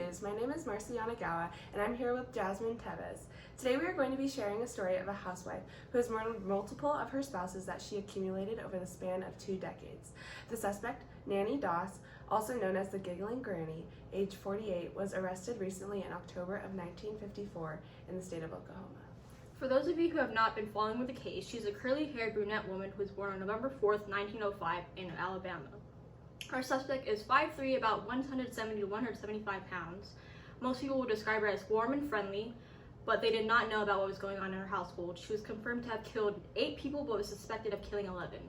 News. My name is Marcy Yanagawa, and I'm here with Jasmine Tevez. Today we are going to be sharing a story of a housewife who has murdered multiple of her spouses that she accumulated over the span of 2 decades. The suspect, Nanny Doss, also known as the Giggling Granny, age 48, was arrested recently in October of 1954 in the state of Oklahoma. For those of you who have not been following with the case, she's a curly-haired brunette woman who was born on November 4th, 1905 in Alabama. Our suspect is 5'3", about 170 to 175 pounds. Most people would describe her as warm and friendly, but they did not know about what was going on in her household. She was confirmed to have killed 8 people, but was suspected of killing 11.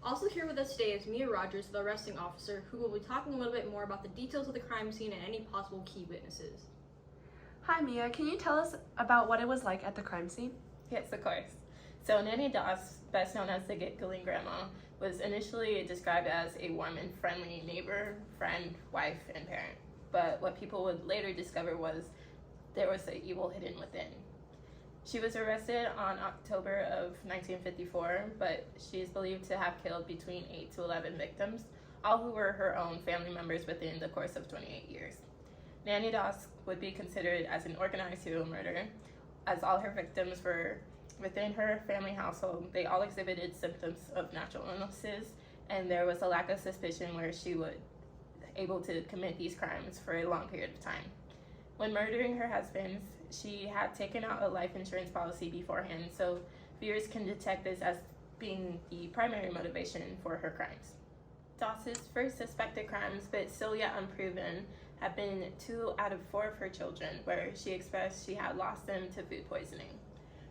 Also here with us today is Mia Rogers, the arresting officer, who will be talking a little bit more about the details of the crime scene and any possible key witnesses. Hi Mia, can you tell us about what it was like at the crime scene? Yes, of course. So Nanny Doss, best known as the Giggling Grandma, was initially described as a warm and friendly neighbor, friend, wife, and parent. But what people would later discover was there was an evil hidden within. She was arrested on October of 1954, but she is believed to have killed between 8 to 11 victims, all who were her own family members within the course of 28 years. Nanny Doss would be considered as an organized serial murder, as all her victims were within her family household. They all exhibited symptoms of natural illnesses, and there was a lack of suspicion where she would able to commit these crimes for a long period of time. When murdering her husbands, she had taken out a life insurance policy beforehand, so viewers can detect this as being the primary motivation for her crimes. Doss's first suspected crimes, but still yet unproven, have been 2 out of 4 of her children, where she expressed she had lost them to food poisoning.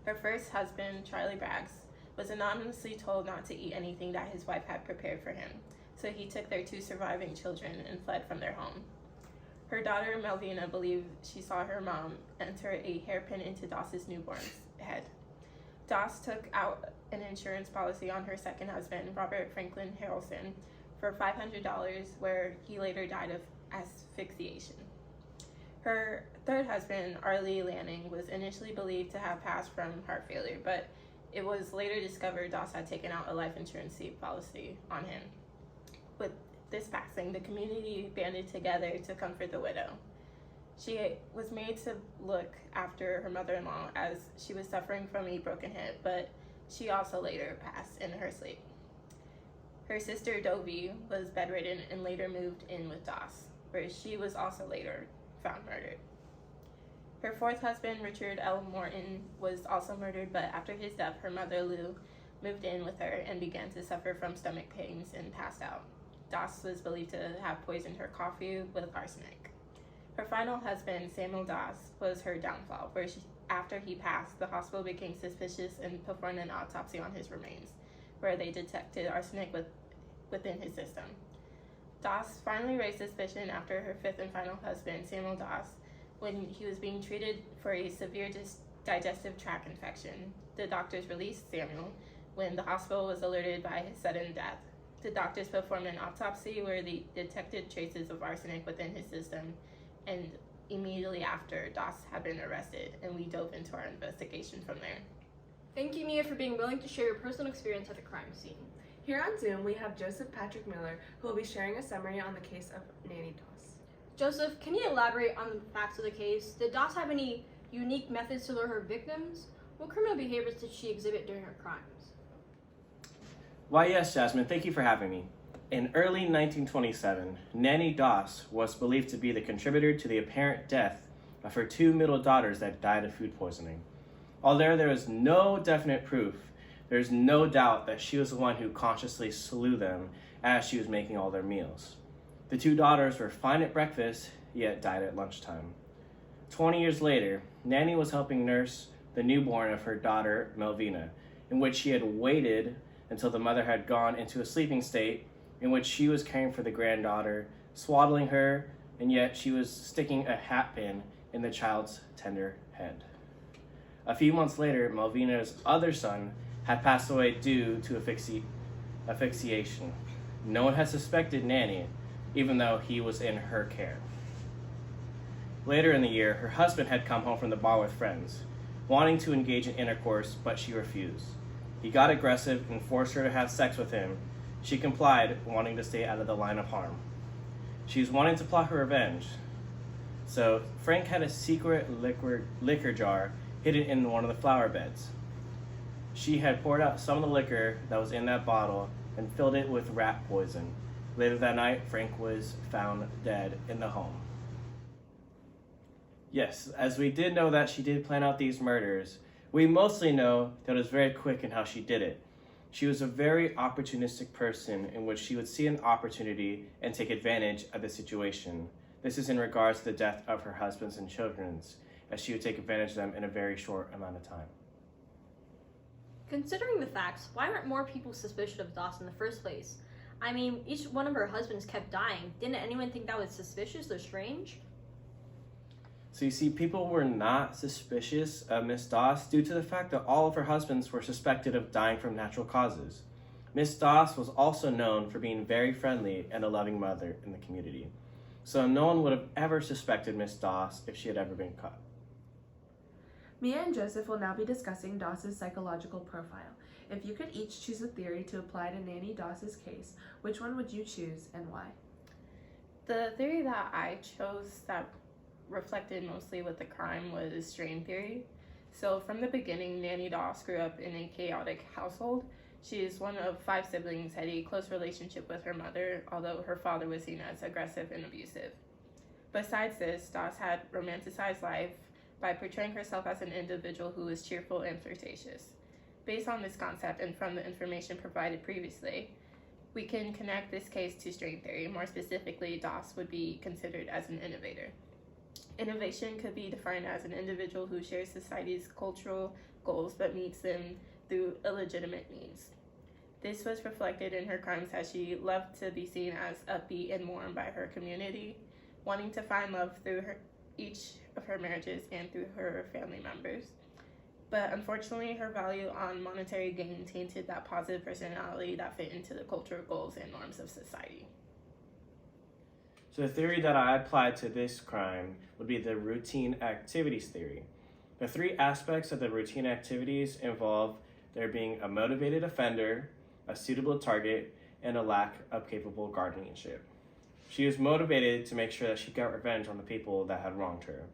Her first husband, Charlie Braggs, was anonymously told not to eat anything that his wife had prepared for him, so he took their 2 surviving children and fled from their home. Her daughter, Melvina, believed she saw her mom enter a hairpin into Doss's newborn's head. Doss took out an insurance policy on her second husband, Robert Franklin Harrelson, for $500, where he later died of asphyxiation. Her third husband, Arlie Lanning, was initially believed to have passed from heart failure, but it was later discovered Doss had taken out a life insurance policy on him. With this passing, the community banded together to comfort the widow. She was made to look after her mother-in-law as she was suffering from a broken hip, but she also later passed in her sleep. Her sister Dovie was bedridden and later moved in with Doss, where she was also later found murdered. Her fourth husband, Richard L. Morton, was also murdered, but after his death, her mother Lou moved in with her and began to suffer from stomach pains and passed out. Doss was believed to have poisoned her coffee with arsenic. Her final husband, Samuel Doss, was her downfall, where after he passed, the hospital became suspicious and performed an autopsy on his remains, where they detected arsenic within his system. Doss finally raised suspicion after her 5th and final husband, Samuel Doss, when he was being treated for a severe digestive tract infection. The doctors released Samuel when the hospital was alerted by his sudden death. The doctors performed an autopsy where they detected traces of arsenic within his system, and immediately after, Doss had been arrested, and we dove into our investigation from there. Thank you, Mia, for being willing to share your personal experience at the crime scene. Here on Zoom, we have Joseph Patrick Miller, who will be sharing a summary on the case of Nanny Doss. Joseph, can you elaborate on the facts of the case? Did Doss have any unique methods to lure her victims? What criminal behaviors did she exhibit during her crimes? Why yes, Jasmine, thank you for having me. In early 1927, Nanny Doss was believed to be the contributor to the apparent death of her 2 middle daughters that died of food poisoning. Although there is no definite proof, there's no doubt that she was the one who consciously slew them as she was making all their meals. The 2 daughters were fine at breakfast, yet died at lunchtime. 20 years later, Nanny was helping nurse the newborn of her daughter, Melvina, in which she had waited until the mother had gone into a sleeping state, in which she was caring for the granddaughter, swaddling her, and yet she was sticking a hat pin in the child's tender head. A few months later, Melvina's other son had passed away due to asphyxiation. No one had suspected Nanny, even though he was in her care. Later in the year, her husband had come home from the bar with friends, wanting to engage in intercourse, but she refused. He got aggressive and forced her to have sex with him. She complied, wanting to stay out of the line of harm. She was wanting to plot her revenge. So Frank had a secret liquor jar hidden in one of the flower beds. She had poured out some of the liquor that was in that bottle and filled it with rat poison. Later that night, Frank was found dead in the home. Yes, as we did know that she did plan out these murders, we mostly know that it was very quick in how she did it. She was a very opportunistic person in which she would see an opportunity and take advantage of the situation. This is in regards to the death of her husbands and children's, as she would take advantage of them in a very short amount of time. Considering the facts, why weren't more people suspicious of Doss in the first place? I mean, each one of her husbands kept dying. Didn't anyone think that was suspicious or strange? So you see, people were not suspicious of Miss Doss due to the fact that all of her husbands were suspected of dying from natural causes. Miss Doss was also known for being very friendly and a loving mother in the community. So no one would have ever suspected Miss Doss if she had ever been caught. Mia and Joseph will now be discussing Doss's psychological profile. If you could each choose a theory to apply to Nanny Doss's case, which one would you choose and why? The theory that I chose that reflected mostly with the crime was strain theory. So from the beginning, Nanny Doss grew up in a chaotic household. She is one of 5 siblings, had a close relationship with her mother, although her father was seen as aggressive and abusive. Besides this, Doss had romanticized life by portraying herself as an individual who was cheerful and flirtatious. Based on this concept and from the information provided previously, we can connect this case to strain theory. More specifically, Doss would be considered as an innovator. Innovation could be defined as an individual who shares society's cultural goals but meets them through illegitimate means. This was reflected in her crimes as she loved to be seen as upbeat and warm by her community, wanting to find love through each of her marriages and through her family members. But unfortunately, her value on monetary gain tainted that positive personality that fit into the cultural goals and norms of society. So the theory that I applied to this crime would be the routine activities theory. The 3 aspects of the routine activities involve there being a motivated offender, a suitable target, and a lack of capable guardianship. She was motivated to make sure that she got revenge on the people that had wronged her.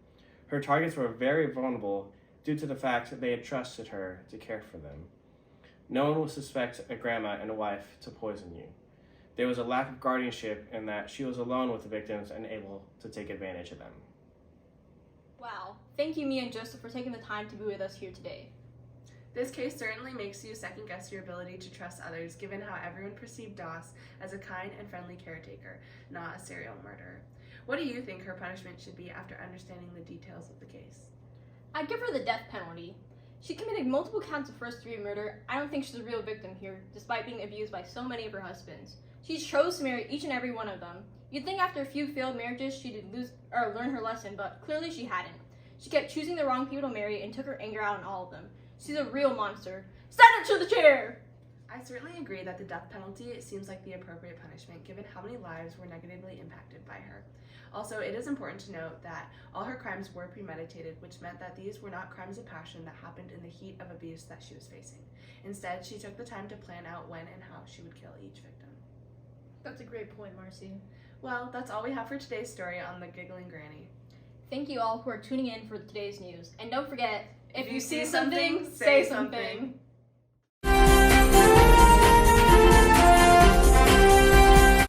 Her targets were very vulnerable due to the fact that they had trusted her to care for them. No one would suspect a grandma and a wife to poison you. There was a lack of guardianship in that she was alone with the victims and able to take advantage of them. Wow. Thank you, Mia and Joseph, for taking the time to be with us here today. This case certainly makes you second guess your ability to trust others, given how everyone perceived Doss as a kind and friendly caretaker, not a serial murderer. What do you think her punishment should be after understanding the details of the case? I'd give her the death penalty. She committed multiple counts of first-degree murder. I don't think she's a real victim here, despite being abused by so many of her husbands. She chose to marry each and every one of them. You'd think after a few failed marriages she'd learn her lesson, but clearly she hadn't. She kept choosing the wrong people to marry and took her anger out on all of them. She's a real monster. Send her to the chair! I certainly agree that the death penalty seems like the appropriate punishment, given how many lives were negatively impacted by her. Also, it is important to note that all her crimes were premeditated, which meant that these were not crimes of passion that happened in the heat of abuse that she was facing. Instead, she took the time to plan out when and how she would kill each victim. That's a great point, Marcy. Well, that's all we have for today's story on the Giggling Granny. Thank you all who are tuning in for today's news. And don't forget, if you see something, something, say say something. something.